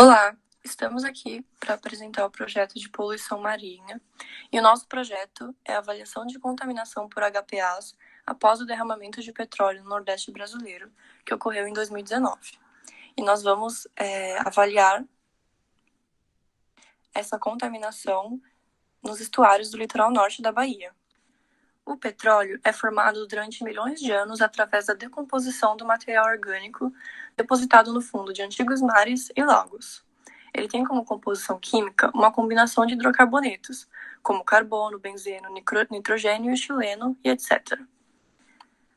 Olá, estamos aqui para apresentar o projeto de poluição marinha e o nosso projeto é a avaliação de contaminação por HPAs após o derramamento de petróleo no Nordeste brasileiro, que ocorreu em 2019. E nós vamos avaliar essa contaminação nos estuários do litoral norte da Bahia. O petróleo é formado durante milhões de anos através da decomposição do material orgânico depositado no fundo de antigos mares e lagos. Ele tem como composição química uma combinação de hidrocarbonetos, como carbono, benzeno, nitrogênio, etileno e etc.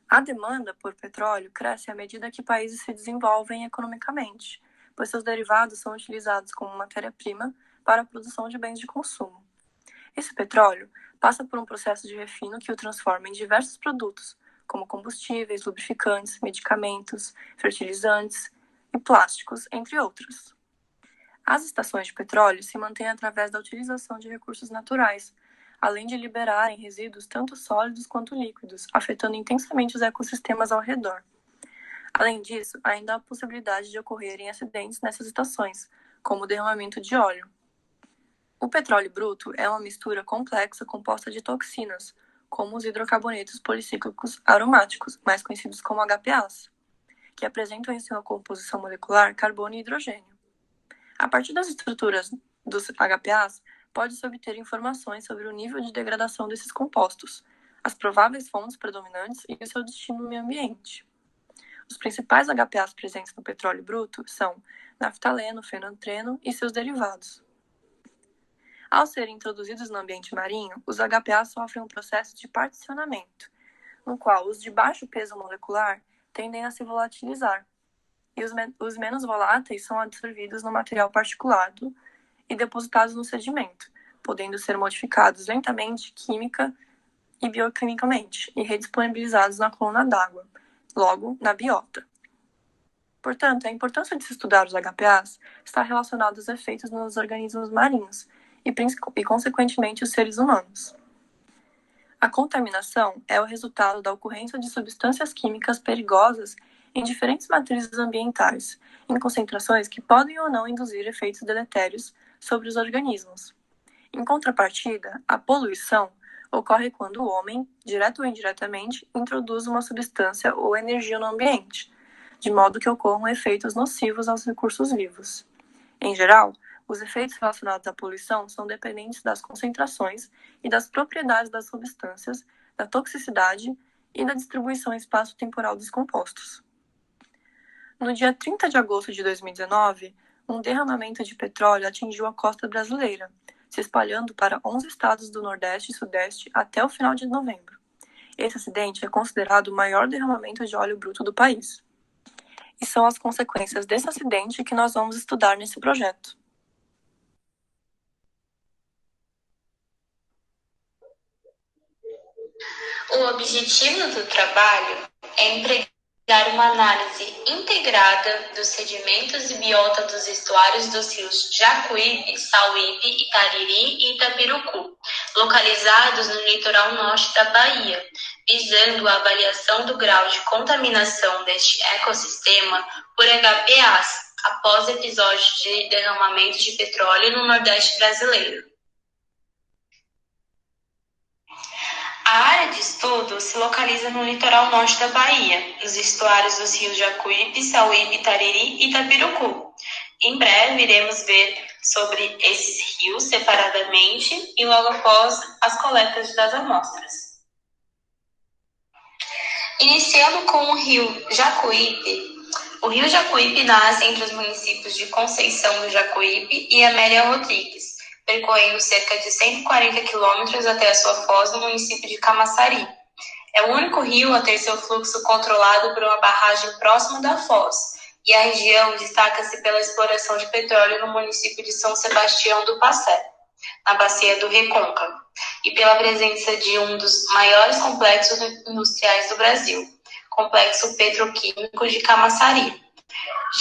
A demanda por petróleo cresce à medida que países se desenvolvem economicamente, pois seus derivados são utilizados como matéria-prima para a produção de bens de consumo. Esse petróleo passa por um processo de refino que o transforma em diversos produtos, como combustíveis, lubrificantes, medicamentos, fertilizantes e plásticos, entre outros. As estações de petróleo se mantêm através da utilização de recursos naturais, além de liberarem resíduos tanto sólidos quanto líquidos, afetando intensamente os ecossistemas ao redor. Além disso, ainda há a possibilidade de ocorrerem acidentes nessas estações, como o derramamento de óleo. O petróleo bruto é uma mistura complexa composta de toxinas, como os hidrocarbonetos policíclicos aromáticos, mais conhecidos como HPAs, que apresentam em sua composição molecular carbono e hidrogênio. A partir das estruturas dos HPAs, pode-se obter informações sobre o nível de degradação desses compostos, as prováveis fontes predominantes e o seu destino no meio ambiente. Os principais HPAs presentes no petróleo bruto são naftaleno, fenantreno e seus derivados. Ao serem introduzidos no ambiente marinho, os HPAs sofrem um processo de particionamento, no qual os de baixo peso molecular tendem a se volatilizar, e os menos voláteis são absorvidos no material particulado e depositados no sedimento, podendo ser modificados lentamente química e bioquimicamente e redisponibilizados na coluna d'água, logo na biota. Portanto, a importância de se estudar os HPAs está relacionada aos efeitos nos organismos marinhos e consequentemente, os seres humanos. A contaminação é o resultado da ocorrência de substâncias químicas perigosas em diferentes matrizes ambientais, em concentrações que podem ou não induzir efeitos deletérios sobre os organismos. Em contrapartida, a poluição ocorre quando o homem, direto ou indiretamente, introduz uma substância ou energia no ambiente, de modo que ocorram efeitos nocivos aos recursos vivos. Em geral, os efeitos relacionados à poluição são dependentes das concentrações e das propriedades das substâncias, da toxicidade e da distribuição espaço-temporal dos compostos. No dia 30 de agosto de 2019, um derramamento de petróleo atingiu a costa brasileira, se espalhando para 11 estados do Nordeste e Sudeste até o final de novembro. Esse acidente é considerado o maior derramamento de óleo bruto do país. E são as consequências desse acidente que nós vamos estudar nesse projeto. O objetivo do trabalho é empregar uma análise integrada dos sedimentos e biota dos estuários dos rios Jacuípe, Sauípe, Itariri e Itapirucu, localizados no litoral norte da Bahia, visando a avaliação do grau de contaminação deste ecossistema por HPAs após episódios de derramamento de petróleo no Nordeste brasileiro. A área de estudo se localiza no litoral norte da Bahia, nos estuários dos rios Jacuípe, Sauípe, Itariri e Itapirucu. Em breve iremos ver sobre esses rios separadamente e logo após as coletas das amostras. Iniciando com o rio Jacuípe. O rio Jacuípe nasce entre os municípios de Conceição do Jacuípe e Amélia Rodrigues, percorrendo cerca de 140 quilômetros até a sua foz no município de Camaçari. É o único rio a ter seu fluxo controlado por uma barragem próxima da foz, e a região destaca-se pela exploração de petróleo no município de São Sebastião do Passé, na bacia do Recôncavo, e pela presença de um dos maiores complexos industriais do Brasil, Complexo Petroquímico de Camaçari.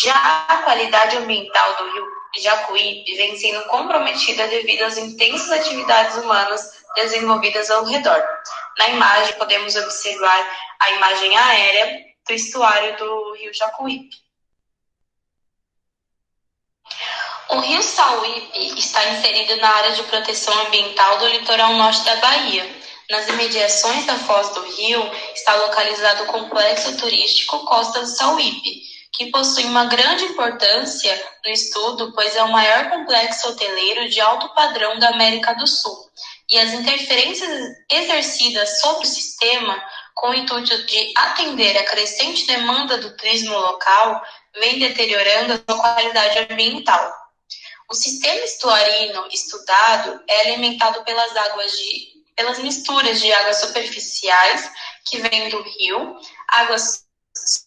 Já a qualidade ambiental do rio Jacuípe vem sendo comprometida devido às intensas atividades humanas desenvolvidas ao redor. Na imagem, podemos observar a imagem aérea do estuário do rio Jacuípe. O rio Sauípe está inserido na área de proteção ambiental do litoral norte da Bahia. Nas imediações da foz do rio está localizado o complexo turístico Costa do Sauípe, que possui uma grande importância no estudo, pois é o maior complexo hoteleiro de alto padrão da América do Sul. E as interferências exercidas sobre o sistema, com o intuito de atender a crescente demanda do turismo local, vem deteriorando a sua qualidade ambiental. O sistema estuarino estudado é alimentado pelas misturas de águas superficiais que vêm do rio, águas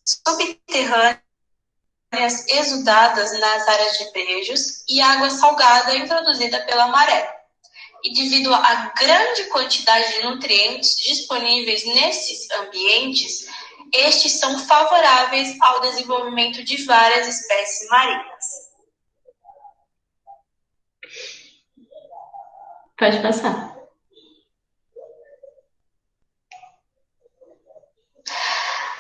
subterrâneas exudadas nas áreas de brejos e água salgada introduzida pela maré. E devido à grande quantidade de nutrientes disponíveis nesses ambientes, estes são favoráveis ao desenvolvimento de várias espécies marinhas. Pode passar.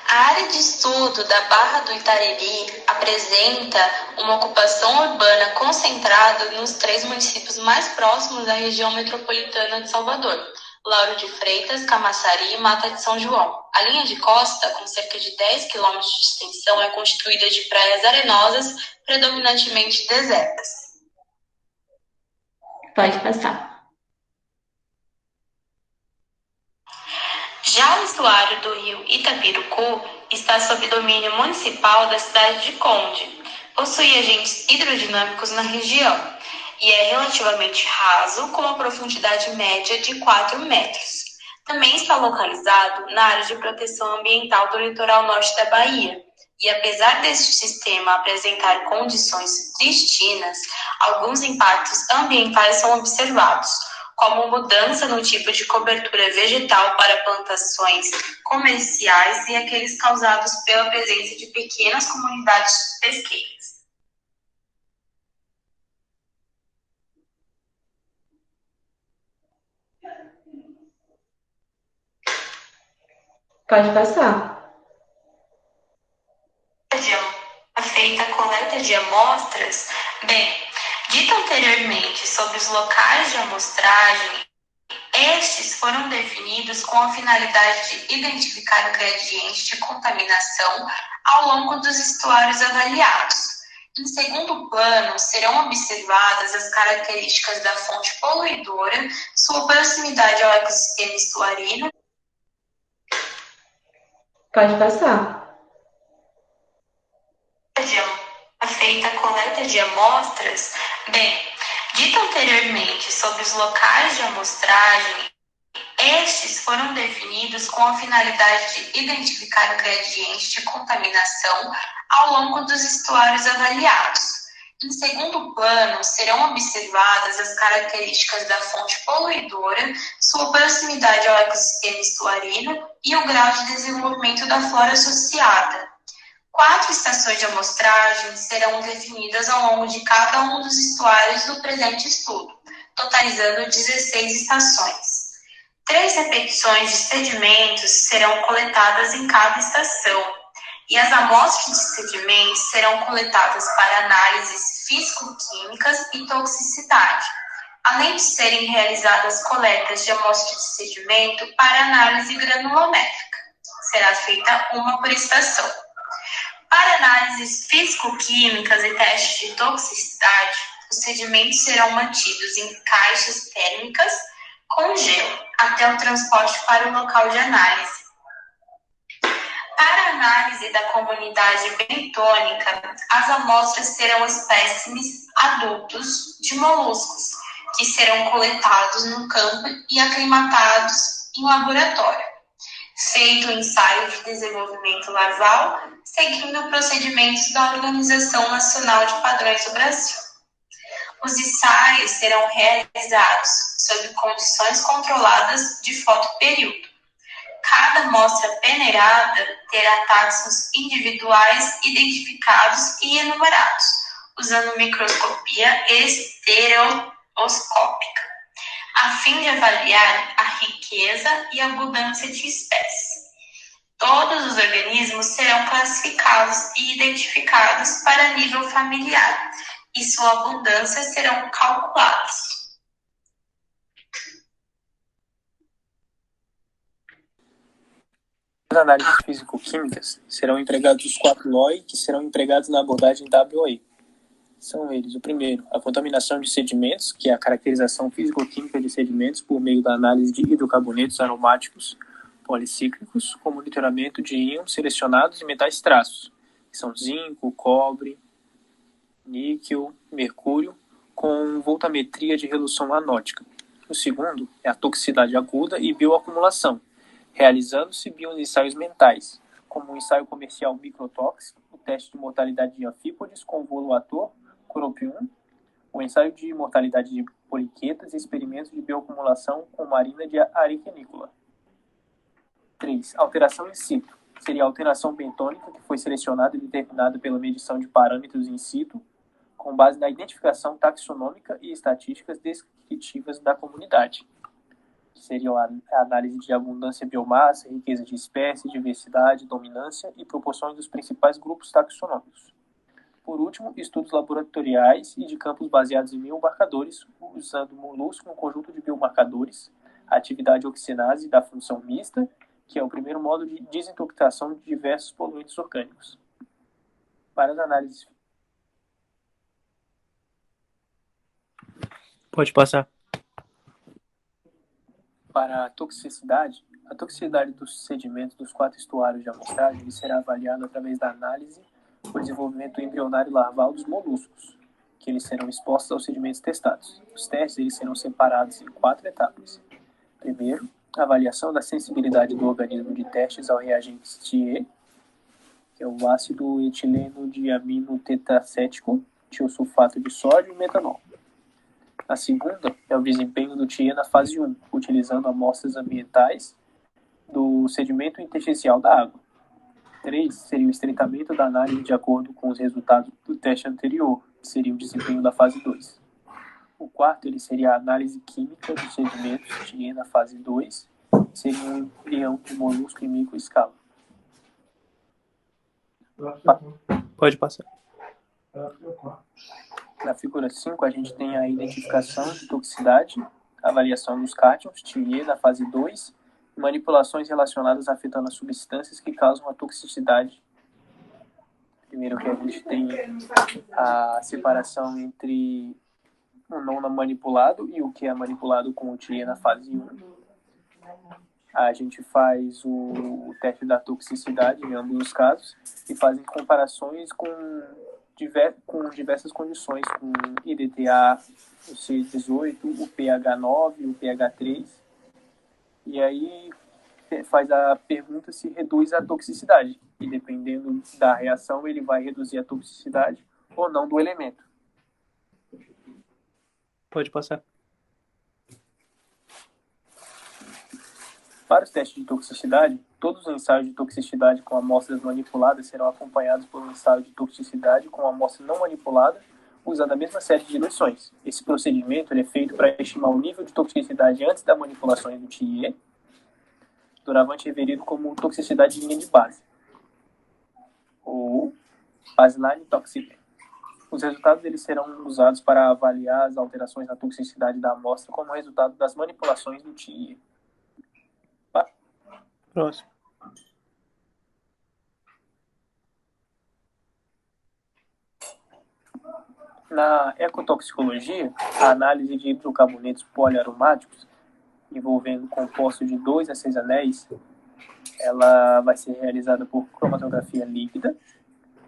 A área de estudo da Barra do Itariri apresenta uma ocupação urbana concentrada nos 3 municípios mais próximos da região metropolitana de Salvador: Lauro de Freitas, Camaçari e Mata de São João. A linha de costa, com cerca de 10 quilômetros de extensão, é constituída de praias arenosas, predominantemente desertas. Pode passar. Já o estuário do rio Itapirucu está sob domínio municipal da cidade de Conde. Possui agentes hidrodinâmicos na região e é relativamente raso, com uma profundidade média de 4 metros. Também está localizado na área de proteção ambiental do litoral norte da Bahia. E apesar deste sistema apresentar condições prístinas, alguns impactos ambientais são observados, como mudança no tipo de cobertura vegetal para plantações comerciais e aqueles causados pela presença de pequenas comunidades pesqueiras. Pode passar. Feita a coleta de amostras, dito anteriormente sobre os locais de amostragem, estes foram definidos com a finalidade de identificar o gradiente de contaminação ao longo dos estuários avaliados. Em segundo plano, serão observadas as características da fonte poluidora, sua proximidade ao ecossistema estuarino. Pode passar. Feita a coleta de amostras, dito anteriormente sobre os locais de amostragem, estes foram definidos com a finalidade de identificar o gradiente de contaminação ao longo dos estuários avaliados. Em segundo plano, serão observadas as características da fonte poluidora, sua proximidade ao ecossistema estuarino e o grau de desenvolvimento da flora associada. 4 estações de amostragem serão definidas ao longo de cada um dos estuários do presente estudo, totalizando 16 estações. 3 repetições de sedimentos serão coletadas em cada estação, e as amostras de sedimentos serão coletadas para análises físico-químicas e toxicidade, além de serem realizadas coletas de amostras de sedimento para análise granulométrica. Será feita uma por estação. Para análises físico-químicas e testes de toxicidade, os sedimentos serão mantidos em caixas térmicas com gelo até o transporte para o local de análise. Para a análise da comunidade bentônica, as amostras serão espécimes adultos de moluscos, que serão coletados no campo e aclimatados em laboratório. Feito o ensaio de desenvolvimento larval, seguindo procedimentos da Organização Nacional de Padrões do Brasil. Os ensaios serão realizados sob condições controladas de fotoperíodo. Cada amostra peneirada terá taxons individuais identificados e enumerados, usando microscopia estereoscópica, a fim de avaliar a riqueza e abundância de espécies. Todos os organismos serão classificados e identificados para nível familiar e sua abundância serão calculados. As análises físico-químicas serão empregados os 4 LOI que serão empregados na abordagem WOE. São eles: o primeiro, a contaminação de sedimentos, que é a caracterização físico-química de sedimentos por meio da análise de hidrocarbonetos aromáticos policíclicos, com monitoramento de íons selecionados e metais traços, que são zinco, cobre, níquel, mercúrio, com voltametria de redução anótica. O segundo é a toxicidade aguda e bioacumulação, realizando-se bioensaios mentais, como o ensaio comercial microtóxico, o teste de mortalidade de anfípodes com o voluator, Coropium, o ensaio de mortalidade de poliquetas e experimentos de bioacumulação com marina de ariquenícola. 3. Alteração in situ. Seria a alteração bentônica que foi selecionada e determinada pela medição de parâmetros in situ, com base na identificação taxonômica e estatísticas descritivas da comunidade, que seriam a análise de abundância, biomassa, riqueza de espécies, diversidade, dominância e proporções dos principais grupos taxonômicos. Por último, estudos laboratoriais e de campos baseados em biomarcadores, usando molusco no conjunto de biomarcadores, a atividade oxinase da função mista, que é o primeiro modo de desintoxicação de diversos poluentes orgânicos. Para as análises... Pode passar. Para a toxicidade dos sedimentos dos 4 estuários de amostragem será avaliada através da análise por desenvolvimento embrionário larval dos moluscos, que eles serão expostos aos sedimentos testados. Os testes eles serão separados em 4 etapas. Primeiro, a avaliação da sensibilidade do organismo de testes ao reagente TIE, que é o ácido etileno diamino tetracético, tiosulfato de sódio e metanol. A segunda é o desempenho do TIE na fase 1, utilizando amostras ambientais do sedimento intersticial da água. 3 seria o estreitamento da análise de acordo com os resultados do teste anterior, que seria o desempenho da fase 2. O quarto ele seria a análise química dos sedimentos TIE na fase 2, que seria um embrião de molusco em microescala. Pode passar. Na figura 5, a gente tem a identificação de toxicidade, avaliação dos cátions, TIE, na fase 2, e manipulações relacionadas afetando as substâncias que causam a toxicidade. Primeiro que a gente tem a separação entre o não manipulado e o que é manipulado com o TIE na fase 1. A gente faz o teste da toxicidade em ambos os casos e fazem comparações com diversas condições, com IDTA, o C18, o pH9, o pH3. E aí faz a pergunta se reduz a toxicidade. E dependendo da reação, ele vai reduzir a toxicidade ou não do elemento. Pode passar. Para os testes de toxicidade, todos os ensaios de toxicidade com amostras manipuladas serão acompanhados por um ensaio de toxicidade com amostra não manipulada, usando a mesma série de diluições. Esse procedimento é feito para estimar o nível de toxicidade antes da manipulação do TIE, doravante referido como toxicidade de linha de base, ou baseline toxicity. Os resultados eles serão usados para avaliar as alterações na toxicidade da amostra como resultado das manipulações do TIE. Próximo. Na ecotoxicologia, a análise de hidrocarbonetos poliaromáticos envolvendo compostos de 2 a 6 anéis, ela vai ser realizada por cromatografia líquida.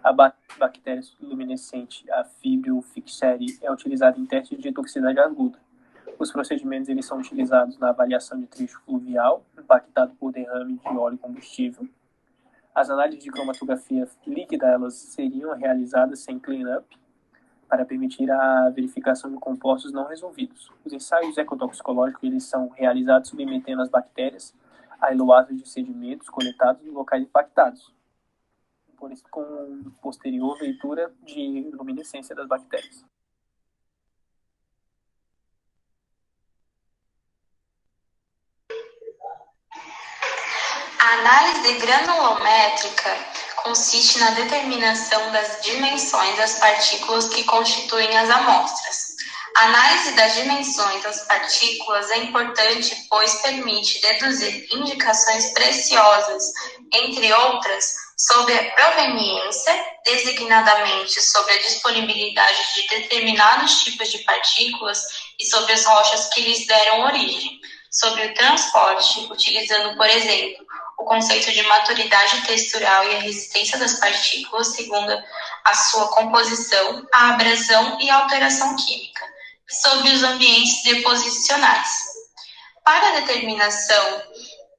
A bactéria luminescente, a Fibrio fixeri, é utilizada em testes de toxicidade aguda. Os procedimentos eles são utilizados na avaliação de trecho fluvial, impactado por derrame de óleo e combustível. As análises de cromatografia líquida elas seriam realizadas sem clean-up, para permitir a verificação de compostos não resolvidos. Os ensaios ecotoxicológicos eles são realizados submetendo as bactérias a eloatos de sedimentos coletados em locais impactados, por isso com posterior leitura de luminescência das bactérias. A análise granulométrica consiste na determinação das dimensões das partículas que constituem as amostras. A análise das dimensões das partículas é importante, pois permite deduzir indicações preciosas, entre outras, sobre a proveniência, designadamente sobre a disponibilidade de determinados tipos de partículas e sobre as rochas que lhes deram origem, sobre o transporte, utilizando, por exemplo, o conceito de maturidade textural e a resistência das partículas, segundo a sua composição, a abrasão e a alteração química, sobre os ambientes deposicionais. Para a determinação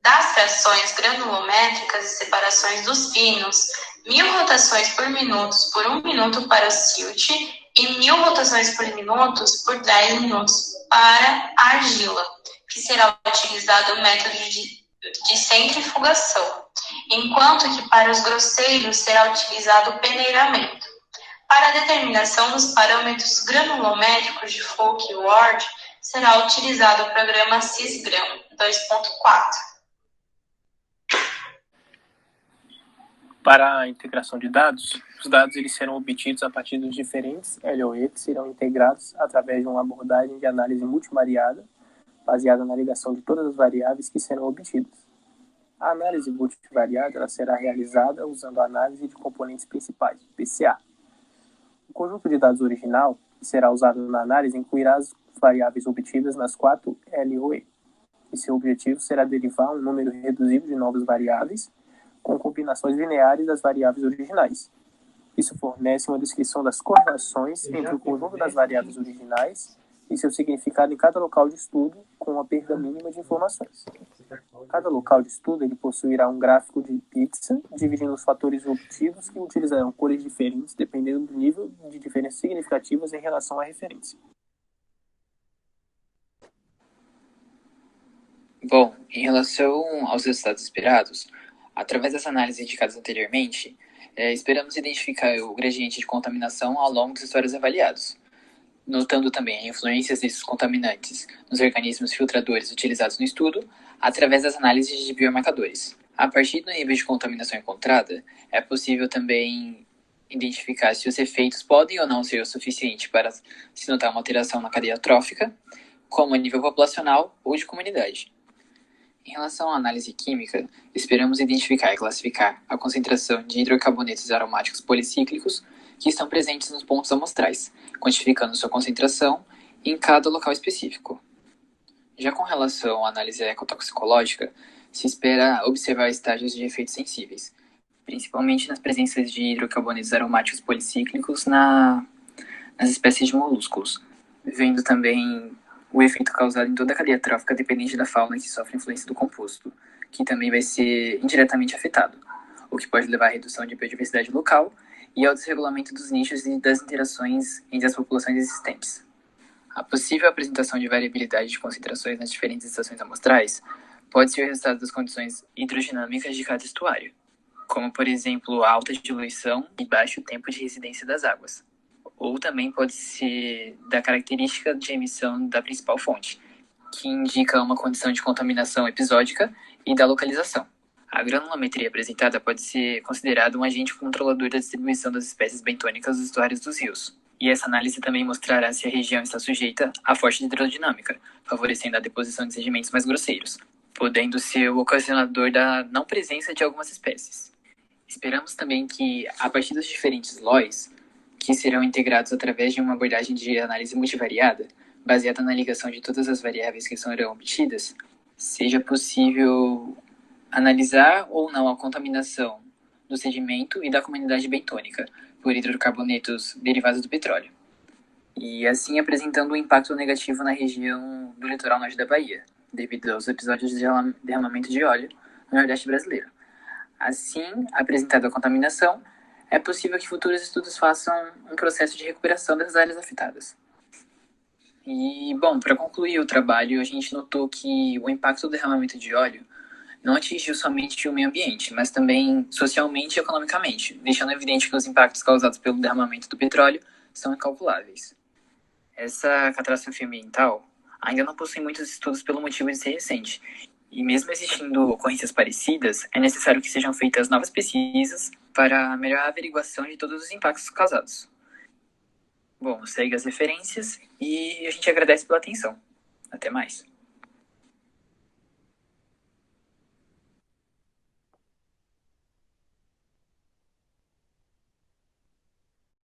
das frações granulométricas e separações dos pinos, 1000 rotações por minuto por 1 minuto para o silt e 1000 rotações por minuto por 10 minutos para a argila, que será utilizado o método de centrifugação, enquanto que para os grosseiros será utilizado o peneiramento. Para a determinação dos parâmetros granulométricos de Fock e Ward, será utilizado o programa Cisgram 2.4. Para a integração de dados, os dados eles serão obtidos a partir dos diferentes LOE que serão integrados através de uma abordagem de análise multivariada, baseada na ligação de todas as variáveis que serão obtidas. A análise multivariada ela será realizada usando a análise de componentes principais, PCA. O conjunto de dados original, que será usado na análise, incluirá as variáveis obtidas nas 4 LOE, e seu objetivo será derivar um número reduzido de novas variáveis com combinações lineares das variáveis originais. Isso fornece uma descrição das correlações entre o conjunto das variáveis originais e seu significado em cada local de estudo, com uma perda mínima de informações. Cada local de estudo ele possuirá um gráfico de pizza, dividindo os fatores obtidos que utilizarão cores diferentes dependendo do nível de diferenças significativas em relação à referência. Bom, em relação aos resultados esperados, através das análises indicadas anteriormente, esperamos identificar o gradiente de contaminação ao longo dos estuários avaliados, notando também a influência desses contaminantes nos organismos filtradores utilizados no estudo, através das análises de biomarcadores. A partir do nível de contaminação encontrada, é possível também identificar se os efeitos podem ou não ser o suficiente para se notar uma alteração na cadeia trófica, como a nível populacional ou de comunidade. Em relação à análise química, esperamos identificar e classificar a concentração de hidrocarbonetos aromáticos policíclicos que estão presentes nos pontos amostrais, quantificando sua concentração em cada local específico. Já com relação à análise ecotoxicológica, se espera observar estágios de efeitos sensíveis, principalmente nas presenças de hidrocarbonetos aromáticos policíclicos nas espécies de molúsculos, vendo também o efeito causado em toda a cadeia trófica dependente da fauna que sofre influência do composto, que também vai ser indiretamente afetado, o que pode levar à redução de biodiversidade local e ao desregulamento dos nichos e das interações entre as populações existentes. A possível apresentação de variabilidade de concentrações nas diferentes estações amostrais pode ser o resultado das condições hidrodinâmicas de cada estuário, como, por exemplo, a alta diluição e baixo tempo de residência das águas. Ou também pode ser da característica de emissão da principal fonte, que indica uma condição de contaminação episódica e da localização. A granulometria apresentada pode ser considerada um agente controlador da distribuição das espécies bentônicas dos estuários dos rios. E essa análise também mostrará se a região está sujeita à forte hidrodinâmica, favorecendo a deposição de sedimentos mais grosseiros, podendo ser o ocasionador da não presença de algumas espécies. Esperamos também que, a partir dos diferentes LOIs, que serão integrados através de uma abordagem de análise multivariada, baseada na ligação de todas as variáveis que serão obtidas, seja possível analisar ou não a contaminação do sedimento e da comunidade bentônica por hidrocarbonetos derivados do petróleo, e assim apresentando um impacto negativo na região do litoral norte da Bahia, devido aos episódios de derramamento de óleo no Nordeste brasileiro. Assim, apresentada a contaminação, é possível que futuros estudos façam um processo de recuperação dessas áreas afetadas. E, bom, para concluir o trabalho, a gente notou que o impacto do derramamento de óleo não atingiu somente o meio ambiente, mas também socialmente e economicamente, deixando evidente que os impactos causados pelo derramamento do petróleo são incalculáveis. Essa catástrofe ambiental ainda não possui muitos estudos pelo motivo de ser recente, e mesmo existindo ocorrências parecidas, é necessário que sejam feitas novas pesquisas para a melhor averiguação de todos os impactos causados. Bom, segue as referências e a gente agradece pela atenção. Até mais.